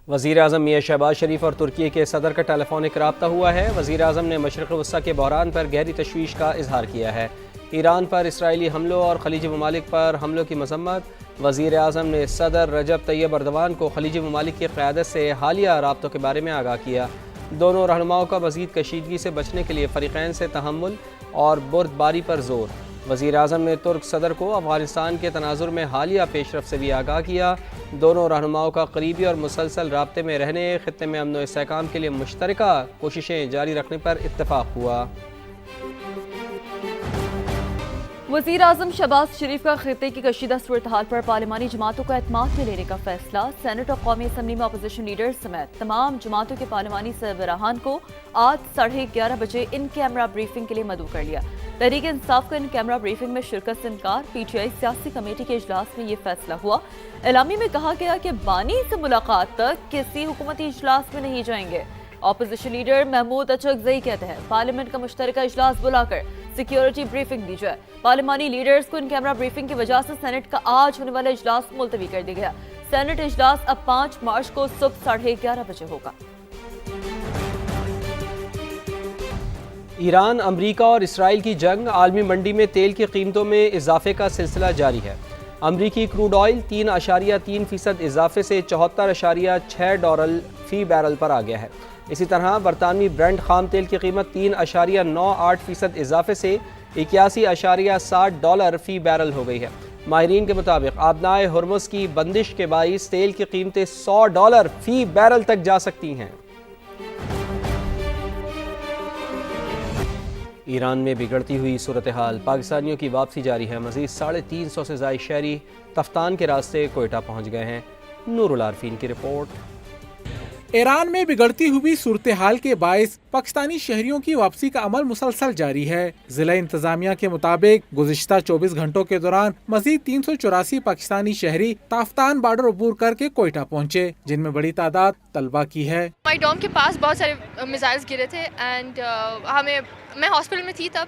وزیر اعظم میاں شہباز شریف اور ترکی کے صدر کا ٹیلی فونک رابطہ ہوا ہے۔ وزیر اعظم نے مشرق وسطیٰ کے بحران پر گہری تشویش کا اظہار کیا ہے۔ ایران پر اسرائیلی حملوں اور خلیجی ممالک پر حملوں کی مذمت۔ وزیر اعظم نے صدر رجب طیب اردوان کو خلیجی ممالک کی قیادت سے حالیہ رابطوں کے بارے میں آگاہ کیا۔ دونوں رہنماؤں کا مزید کشیدگی سے بچنے کے لیے فریقین سے تحمل اور بردباری پر زور۔ وزیر اعظم نے ترک صدر کو افغانستان کے تناظر میں حالیہ پیش رفت سے بھی آگاہ کیا۔ دونوں رہنماؤں کا قریبی اور مسلسل رابطے میں رہنے، خطے میں امن و استحکام کے لیے مشترکہ کوششیں جاری رکھنے پر اتفاق ہوا۔ وزیر اعظم شہباز شریف کا خطے کی کشیدہ صورتحال پر پارلیمانی جماعتوں کو اعتماد میں لینے کا فیصلہ۔ سینٹ اور قومی اسمبلی میں اپوزیشن لیڈر سمیت تمام جماعتوں کے پارلیمانی سربراہان کو آج 11:30 بجے ان کیمرہ بریفنگ کے لیے مدعو کر لیا۔ تحریک انصاف کا ان کیمرہ بریفنگ میں شرکت سے انکار۔ پی ٹی آئی سیاسی کمیٹی کے اجلاس میں یہ فیصلہ ہوا۔ اعلامیے میں کہا گیا کہ بانی سے ملاقات تک کسی حکومتی اجلاس میں نہیں جائیں گے۔ اپوزیشن لیڈر محمود اچکزئی کہتے ہیں پارلیمنٹ کا مشترکہ اجلاس بلا کر سیکیورٹی بریفنگ دی جائے۔ پارلیمانی لیڈرز کو ان کیمرہ بریفنگ کی وجہ سے سینٹ کا آج ہونے والا اجلاس ملتوی کر دیا گیا۔ سینٹ اجلاس اب 5 مارچ کو صبح 11:30 بجے ہوگا۔ ایران، امریکہ اور اسرائیل کی جنگ، عالمی منڈی میں تیل کی قیمتوں میں اضافے کا سلسلہ جاری ہے۔ امریکی کروڈ آئل 3.3% اضافے سے $74.6 فی بیرل پر آ گیا ہے۔ اسی طرح برطانوی برنٹ خام تیل کی قیمت 3.98% اضافے سے $81.60 فی بیرل ہو گئی ہے۔ ماہرین کے مطابق آبنائے ہرمز کی بندش کے باعث تیل کی قیمتیں $100 فی بیرل تک جا سکتی ہیں۔ ایران میں بگڑتی ہوئی صورتحال، پاکستانیوں کی واپسی جاری ہے۔ مزید 350 سے زائد شہری تفتان کے راستے کوئٹہ پہنچ گئے ہیں۔ نور العارفین کی رپورٹ۔ ایران میں بگڑتی ہوئی صورتحال کے باعث پاکستانی شہریوں کی واپسی کا عمل مسلسل جاری ہے۔ ضلع انتظامیہ کے مطابق گزشتہ 24 گھنٹوں کے دوران مزید 384 پاکستانی شہری تافتان بارڈر عبور کر کے کوئٹہ پہنچے، جن میں بڑی تعداد طلبہ کی ہے۔ مائی ڈوم کے پاس بہت سارے میزائلز گرے تھے اینڈ میں ہاسپٹل میں تھی تب،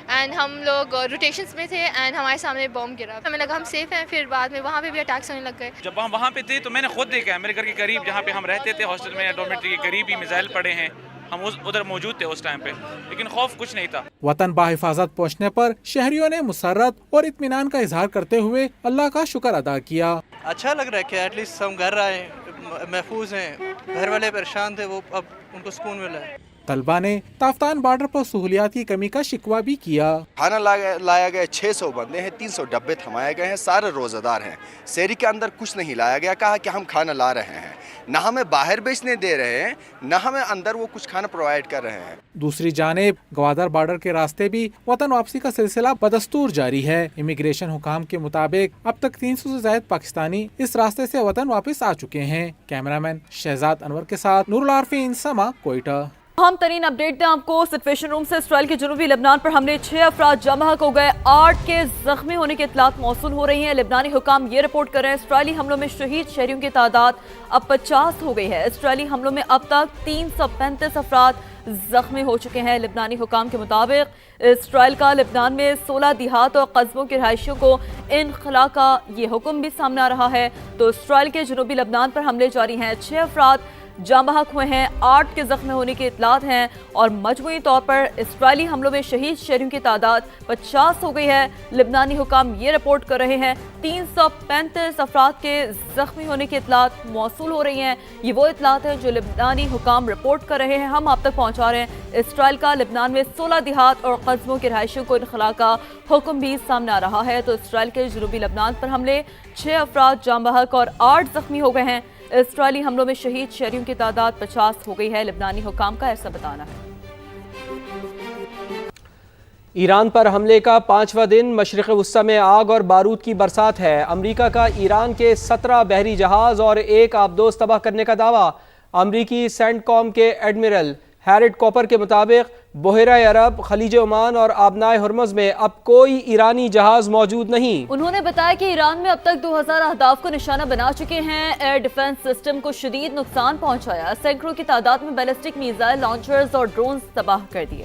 اینڈ ہم لوگ روٹیشنز میں تھے اینڈ ہمارے سامنے بم گرا۔ ہمیں لگا ہم سیف ہیں، پھر بعد میں وہاں پہ بھی اٹیکس ہونے لگ گئے۔ جب ہم وہاں پہ تھے تو میں نے خود دیکھا ہے، میرے گھر کے قریب جہاں پہ ہم رہتے تھے ہاسٹل میں، ڈورمیٹری کے قریب ہی میزائل پڑے ہیں۔ ہم ادھر موجود تھے اس ٹائم پہ، لیکن خوف کچھ نہیں تھا۔ وطن بحفاظت پہنچنے پر شہریوں نے مسرت اور اطمینان کا اظہار کرتے ہوئے اللہ کا شکر ادا کیا۔ اچھا لگ رہا ہے کہ ایٹ لیسٹ ہم گھر آئے، محفوظ ہیں۔ گھر والے پریشان تھے، وہ اب ان کو سکون ملا ہے۔ طلبہ نے تافتان بارڈر پر سہولیات کی کمی کا شکوہ بھی کیا۔ کھانا لایا گیا، 600 بندے ہیں، 300 ڈبے تھمائے گئے ہیں، سارے روزہ دار ہیں۔ سیری کے اندر کچھ نہیں لایا گیا، کہا کہ ہم کھانا لا رہے ہیں، نہ ہمیں باہر بیچنے دے رہے ہیں، نہ ہمیں اندر وہ کچھ کھانا پرووائڈ کر رہے ہیں۔ دوسری جانب گوادر بارڈر کے راستے بھی وطن واپسی کا سلسلہ بدستور جاری ہے۔ امیگریشن حکام کے مطابق اب تک 300 سے زائد پاکستانی اس راستے سے وطن واپس آ چکے ہیں۔ کیمرامین شہزاد انور کے ساتھ نور العارفین، سما، کوئٹہ۔ اہم ترین اپڈیٹ دیں آپ کو۔ سچویشن روم سے اسرائیل کے جنوبی لبنان پر حملے، 6 افراد جاں بحق ہو گئے، 8 کے زخمی ہونے کی اطلاعات موصول ہو رہی ہیں۔ لبنانی حکام یہ رپورٹ کر رہے ہیں اسرائیلی حملوں میں شہید شہریوں کی تعداد اب 50 ہو گئی ہے۔ اسرائیلی حملوں میں اب تک 335 افراد زخمی ہو چکے ہیں۔ لبنانی حکام کے مطابق اسرائیل کا لبنان میں 16 دیہات اور قصبوں کے رہائشیوں کو انخلا کا یہ حکم بھی سامنے آ رہا ہے۔ تو اسرائیل کے جنوبی لبنان پر حملے جاری ہیں، 6 افراد جاں بحق ہوئے ہیں، 8 کے زخمی ہونے کی اطلاعات ہیں اور مجموعی طور پر اسرائیلی حملوں میں شہید شہریوں کی تعداد 50 ہو گئی ہے۔ لبنانی حکام یہ رپورٹ کر رہے ہیں 335 افراد کے زخمی ہونے کی اطلاعات موصول ہو رہی ہیں۔ یہ وہ اطلاعات ہیں جو لبنانی حکام رپورٹ کر رہے ہیں، ہم آپ تک پہنچا رہے ہیں۔ اسرائیل کا لبنان میں 16 دیہات اور قصبوں کے رہائشیوں کو انخلا کا حکم بھی سامنے آ رہا ہے۔ تو اسرائیل کے جنوبی لبنان پر حملے، 6 افراد جاں بحق اور 8 زخمی ہو گئے ہیں۔ اسرائیلی حملوں میں شہید شہریوں کی تعداد 50 ہو گئی ہے۔ لبنانی حکام کا ایسا بتانا ہے۔ ایران پر حملے کا 5واں دن، مشرق وسطیٰ میں آگ اور بارود کی برسات ہے۔ امریکہ کا ایران کے 17 بحری جہاز اور 1 آبدوز تباہ کرنے کا دعویٰ۔ امریکی سینٹ کام کے ایڈمرل ہیرڈ کوپر کے مطابق بحیرہ عرب، خلیج عمان اور آبنائے ہرمز میں اب کوئی ایرانی جہاز موجود نہیں۔ انہوں نے بتایا کہ ایران میں اب تک 2000 اہداف کو نشانہ بنا چکے ہیں۔ ایئر ڈیفنس سسٹم کو شدید نقصان پہنچایا، سینکڑوں کی تعداد میں بیلسٹک میزائل لانچرز اور ڈرونز تباہ کر دیے۔